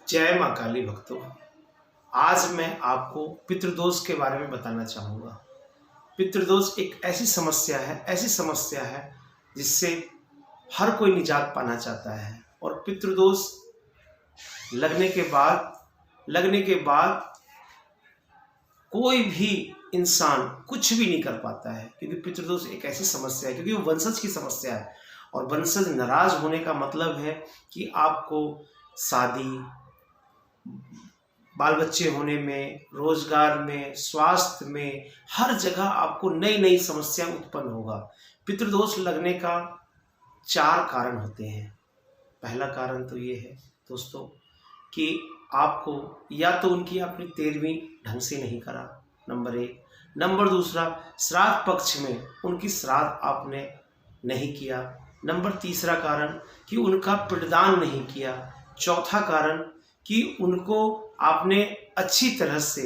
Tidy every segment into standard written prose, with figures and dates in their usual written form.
जय माँ काली भक्तों। आज मैं आपको पितृदोष के बारे में बताना चाहूँगा। पितृदोष एक ऐसी समस्या है जिससे हर कोई निजात पाना चाहता है। और पितृदोष लगने के बाद कोई भी इंसान कुछ भी नहीं कर पाता है, क्योंकि पितृदोष एक ऐसी समस्या है, क्योंकि वो वंशज की समस्या है। और वंशज नाराज होने का मतलब है कि आपको शादी, बाल बच्चे होने में, रोजगार में, स्वास्थ्य में, हर जगह आपको नई नई समस्या उत्पन्न होगा। पितृदोष लगने का 4 कारण होते हैं। पहला कारण तो ये है दोस्तों कि आपको या तो उनकी आपने 13वीं ढंग से नहीं करा, नंबर 1। नंबर दूसरा, श्राद्ध पक्ष में उनकी श्राद्ध आपने नहीं किया। नंबर तीसरा कारण कि उनका पिंडदान नहीं किया। चौथा कारण कि उनको आपने अच्छी तरह से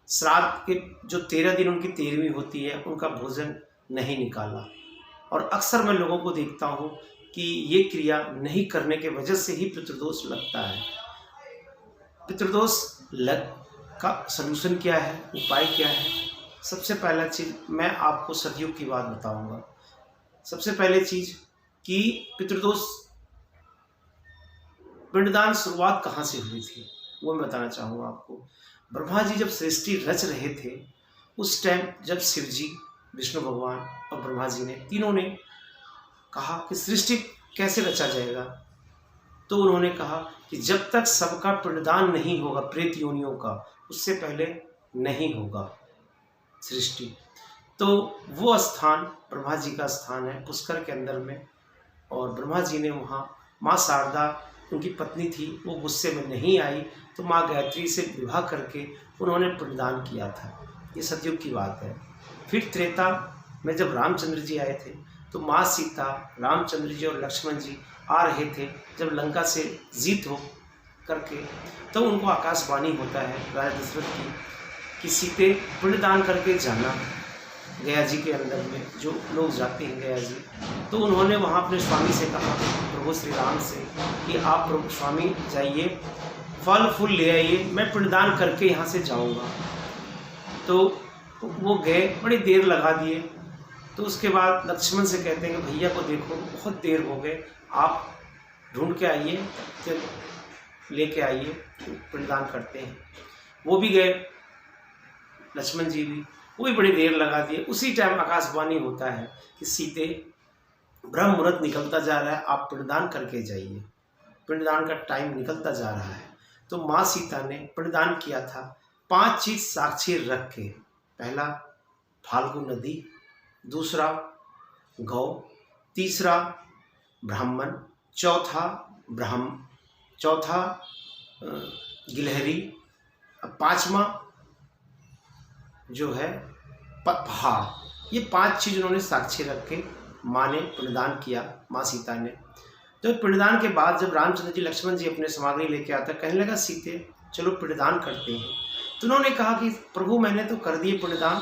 श्राद्ध के जो 13 दिन उनकी 13वीं होती है उनका भोजन नहीं निकाला। और अक्सर मैं लोगों को देखता हूँ कि ये क्रिया नहीं करने के वजह से ही पितृदोष लगता है। पितृदोष का सलूशन क्या है, उपाय क्या है? सबसे पहला चीज़ मैं आपको सतयुग की बात बताऊंगा। सबसे पहले चीज़ कि पितृदोष पिंडदान शुरुआत कहाँ से हुई थी वो मैं बताना चाहूँगा आपको। ब्रह्मा जी जब सृष्टि रच रहे थे उस टाइम जब शिव जी, विष्णु भगवान और ब्रह्मा जी ने तीनों ने कहा कि सृष्टि कैसे रचा जाएगा, तो उन्होंने कहा कि जब तक सबका पिंडदान नहीं होगा प्रेत योनियों का, उससे पहले नहीं होगा सृष्टि। तो वो स्थान ब्रह्मा जी का स्थान है पुष्कर के अंदर में। और ब्रह्मा जी ने वहाँ माँ शारदा उनकी पत्नी थी, वो गुस्से में नहीं आई, तो माँ गायत्री से विवाह करके उन्होंने पिंडदान किया था। ये सतयुग की बात है। फिर त्रेता में जब रामचंद्र जी आए थे तो माँ सीता, रामचंद्र जी और लक्ष्मण जी आ रहे थे जब लंका से जीत हो करके, तो उनको आकाशवाणी होता है राजा दशरथ की कि सीते पिंडदान करके जाना गया जी के अंदर में, जो लोग जाते हैं गया जी। तो उन्होंने वहाँ अपने स्वामी से कहा, प्रभु श्री राम से, कि आप प्रभु स्वामी जाइए, फल फूल ले आइए, मैं पिंडदान करके यहाँ से जाऊँगा। तो वो गए, बड़ी देर लगा दिए। तो उसके बाद लक्ष्मण से कहते हैं कि भैया को देखो बहुत देर हो गए, आप ढूंढ के आइए, लेके आइए, पिंडदान करते हैं। वो भी गए, लक्ष्मण जी भी, वो भी बड़ी देर लगा दिए। उसी टाइम आकाशवाणी होता है कि सीते ब्रह्म मुहूर्त निकलता जा रहा है, आप पिंडदान करके जाइए, पिंडदान का टाइम निकलता जा रहा है। तो माँ सीता ने पिंडदान किया था 5 चीज साक्षी रख के। पहला फाल्गु नदी, दूसरा गौ, तीसरा ब्राह्मण, चौथा गिलहरी, 5वां जो है पहाड़। ये 5 चीज़ उन्होंने साक्षी रख के माँ ने पिंडदान किया, माँ सीता ने। तो पिंडदान के बाद जब रामचंद्र जी, लक्ष्मण जी अपने सामग्री लेके आते, कहने लगा सीते चलो पिंडदान करते हैं। तो उन्होंने कहा कि प्रभु मैंने तो कर दिए पिंडदान।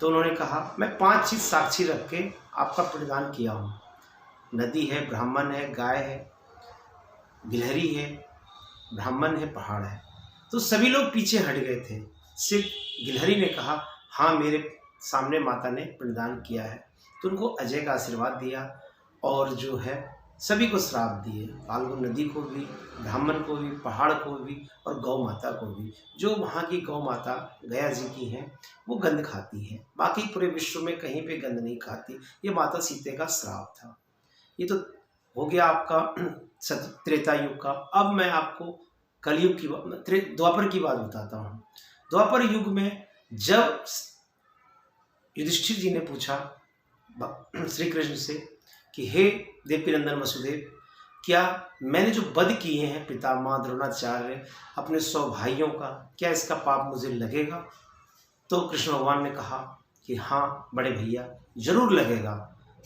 तो उन्होंने कहा मैं 5 चीज़ साक्षी रख के आपका पिंडदान किया हूँ। नदी है, ब्राह्मण है, गाय है, गिलहरी है, ब्राह्मण है, पहाड़ है। तो सभी लोग पीछे हट गए थे, सिर्फ गिलहरी ने कहा हाँ मेरे सामने माता ने पिंडदान किया है। तो उनको अजय का आशीर्वाद दिया और जो है सभी को श्राप दिए, फाल्गु नदी को भी, ब्राह्मण को भी, पहाड़ को भी और गौ माता को भी। जो वहाँ की गौ माता गया जी की हैं वो गंध खाती हैं, बाकी पूरे विश्व में कहीं पे गंध नहीं खाती। ये माता सीते का श्राप था। ये तो हो गया आपका त्रेता युग का। अब मैं आपको कलयुग की, द्वापर की बात बताता हूँ। द्वापर युग में जब युधिष्ठिर जी ने पूछा श्री कृष्ण से कि हे देवकी नंदन वसुदेव, क्या मैंने जो वध किए हैं पितामह द्रोणाचार्य अपने 100 भाइयों का, क्या इसका पाप मुझे लगेगा? तो कृष्ण भगवान ने कहा कि हाँ बड़े भैया जरूर लगेगा।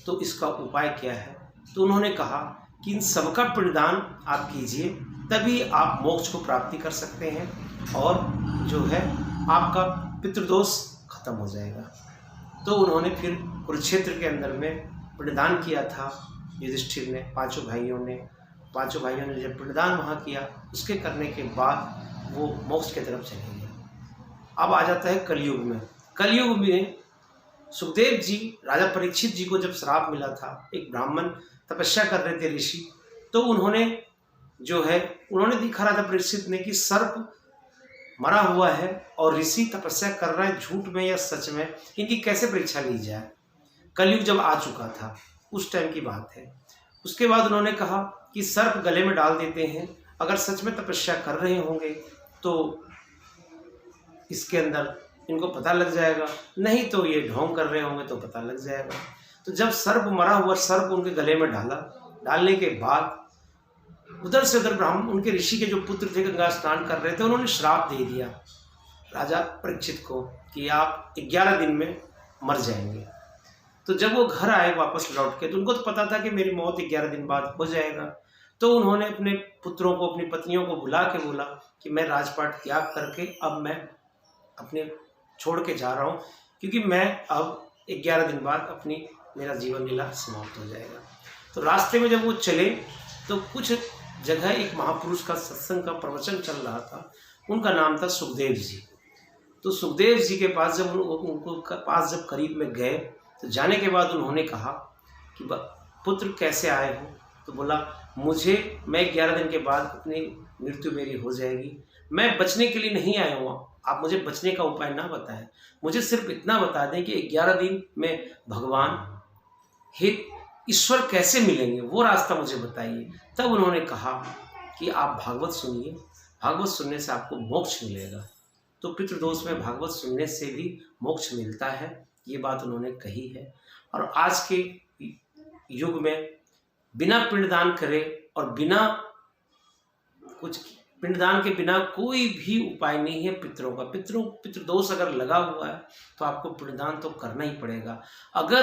तो इसका उपाय क्या है? तो उन्होंने कहा कि इन सबका पिंडदान आप कीजिए, तभी आप मोक्ष को प्राप्ति कर सकते हैं और जो है आपका पितृदोष खत्म हो जाएगा। तो उन्होंने फिर कुरुक्षेत्र के अंदर में पिंडदान किया था युधिष्ठिर ने, पांचों भाइयों ने जब पिंडदान वहाँ किया उसके करने के बाद वो मोक्ष की तरफ चले गए। अब आ जाता है कलयुग में। कलयुग में सुखदेव जी, राजा परीक्षित जी को जब श्राप मिला था, एक ब्राह्मण तपस्या कर रहे थे ऋषि, तो उन्होंने देखा राजा परीक्षित ने कि सर्प मरा हुआ है और ऋषि तपस्या कर रहा है, झूठ में या सच में, इनकी कैसे परीक्षा ली जाए। कलयुग जब आ चुका था उस टाइम की बात है। उसके बाद उन्होंने कहा कि सर्प गले में डाल देते हैं, अगर सच में तपस्या कर रहे होंगे तो इसके अंदर इनको पता लग जाएगा, नहीं तो ये ढोंग कर रहे होंगे तो पता लग जाएगा। तो जब सर्प मरा हुआ सर्प उनके गले में डाला, डालने के बाद उधर से उधर ब्राह्मण, उनके ऋषि के जो पुत्र थे गंगा स्नान कर रहे थे, उन्होंने श्राप दे दिया राजा परीक्षित को कि आप 11 दिन में मर जाएंगे। तो जब वो घर आए वापस लौट के, तो उनको तो पता था कि मेरी मौत 11 दिन बाद हो जाएगा। तो उन्होंने अपने पुत्रों को, अपनी पत्नियों को बुला के बोला कि मैं राजपाट त्याग करके अब मैं अपने छोड़ के जा रहा हूँ, क्योंकि मैं अब 11 दिन बाद मेरा जीवन लीला समाप्त हो जाएगा। तो रास्ते में जब वो चले तो कुछ जगह एक महापुरुष का सत्संग का प्रवचन चल रहा था, उनका नाम था सुखदेव जी। तो सुखदेव जी के पास जब उनको पास जब करीब में गए, तो जाने के बाद उन्होंने कहा कि पुत्र कैसे आए हो। तो बोला मैं 11 दिन के बाद अपनी मृत्यु मेरी हो जाएगी, मैं बचने के लिए नहीं आया हूँ, आप मुझे बचने का उपाय ना बताएं, मुझे सिर्फ इतना बता दें कि 11 दिन में भगवान हे ईश्वर कैसे मिलेंगे, वो रास्ता मुझे बताइए। तब उन्होंने कहा कि आप भागवत सुनिए, भागवत सुनने से आपको मोक्ष मिलेगा। तो पितृदोष में भागवत सुनने से भी मोक्ष मिलता है, ये बात उन्होंने कही है। और आज के युग में बिना पिंडदान करे और पिंडदान के बिना कोई भी उपाय नहीं है पितरों का। पितृदोष अगर लगा हुआ है तो आपको पिंडदान तो करना ही पड़ेगा। अगर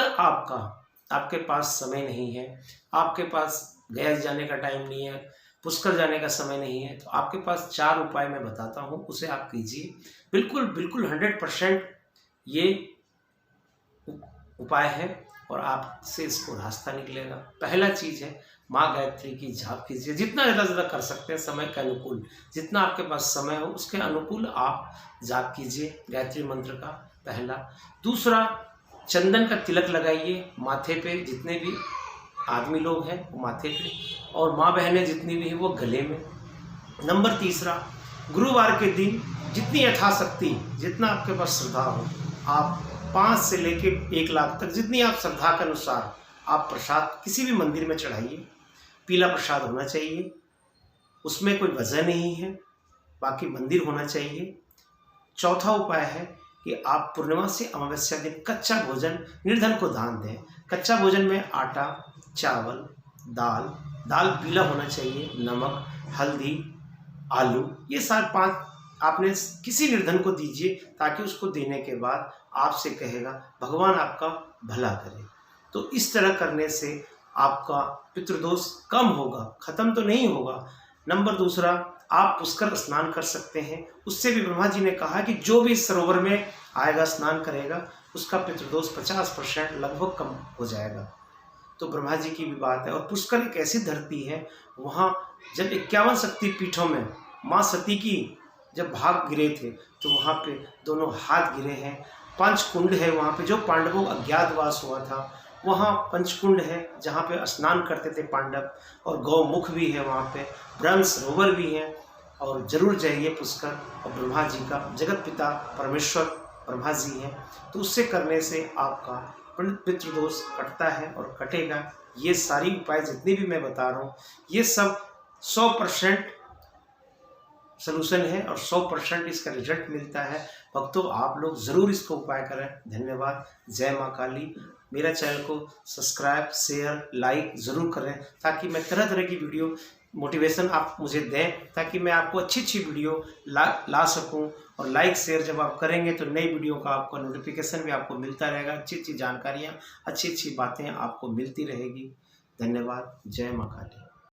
आपके पास समय नहीं है, आपके पास गया जाने का टाइम नहीं है, पुष्कर जाने का समय नहीं है, तो आपके पास 4 उपाय मैं बताता हूँ, उसे आप कीजिए। बिल्कुल 100% ये उपाय है और आपसे इसको रास्ता निकलेगा। पहला चीज़ है माँ गायत्री की जाप कीजिए, जितना ज़्यादा कर सकते हैं समय के अनुकूल, जितना आपके पास समय हो उसके अनुकूल आप जाप कीजिए गायत्री मंत्र का, पहला। दूसरा, चंदन का तिलक लगाइए माथे पे, जितने भी आदमी लोग हैं वो माथे पे, और माँ बहनें जितनी भी हैं वो गले में। नंबर तीसरा, गुरुवार के दिन जितनी यथाशक्ति, जितना आपके पास श्रद्धा हो, आप 5 से लेके 1 लाख तक, जितनी आप श्रद्धा के अनुसार आप प्रसाद किसी भी मंदिर में चढ़ाइए। पीला प्रसाद होना चाहिए, उसमें कोई वजह नहीं है, बाकी मंदिर होना चाहिए। चौथा उपाय है कि आप पूर्णिमा से अमावस्या दिन कच्चा भोजन निर्धन को दान दें। कच्चा भोजन में आटा, चावल, दाल पीला होना चाहिए, नमक, हल्दी, आलू, ये सारे 5 आपने किसी निर्धन को दीजिए, ताकि उसको देने के बाद आपसे कहेगा भगवान आपका भला करे। तो इस तरह करने से आपका पितृदोष कम होगा, खत्म तो नहीं होगा। नंबर दूसरा, आप पुष्कर स्नान कर सकते हैं, उससे भी ब्रह्मा जी ने कहा कि जो भी सरोवर में आएगा स्नान करेगा उसका पितृदोष 50% लगभग कम हो जाएगा। तो ब्रह्मा जी की भी बात है। और पुष्कर एक ऐसी धरती है, वहाँ जब 51 शक्ति पीठों में माँ सती की जब भाग गिरे थे तो वहाँ पे दोनों हाथ गिरे हैं। 5 कुंड है वहाँ पे, जो पांडवों का अज्ञातवास हुआ था वहाँ पंचकुंड है जहाँ पे स्नान करते थे पांडव, और गौमुख भी है वहाँ पे, ब्रह्म सरोवर भी है। और जरूर जाइए पुष्कर। और ब्रह्मा जी का जगत पिता परमेश्वर ब्रह्मा जी हैं, तो उससे करने से आपका पितृदोष कटता है और कटेगा। ये सारी उपाय जितने भी मैं बता रहा हूँ ये सब 100% सलूशन है और 100% इसका रिजल्ट मिलता है। भक्तों, आप लोग ज़रूर इसको उपाय करें। धन्यवाद। जय माँ काली। मेरा चैनल को सब्सक्राइब, शेयर, लाइक ज़रूर करें, ताकि मैं तरह तरह की वीडियो मोटिवेशन आप मुझे दें, ताकि मैं आपको अच्छी वीडियो ला सकूं। और लाइक शेयर जब आप करेंगे तो नई वीडियो का आपको नोटिफिकेशन भी आपको मिलता रहेगा। अच्छी जानकारियाँ, अच्छी बातें आपको मिलती रहेगी। धन्यवाद। जय माँ काली।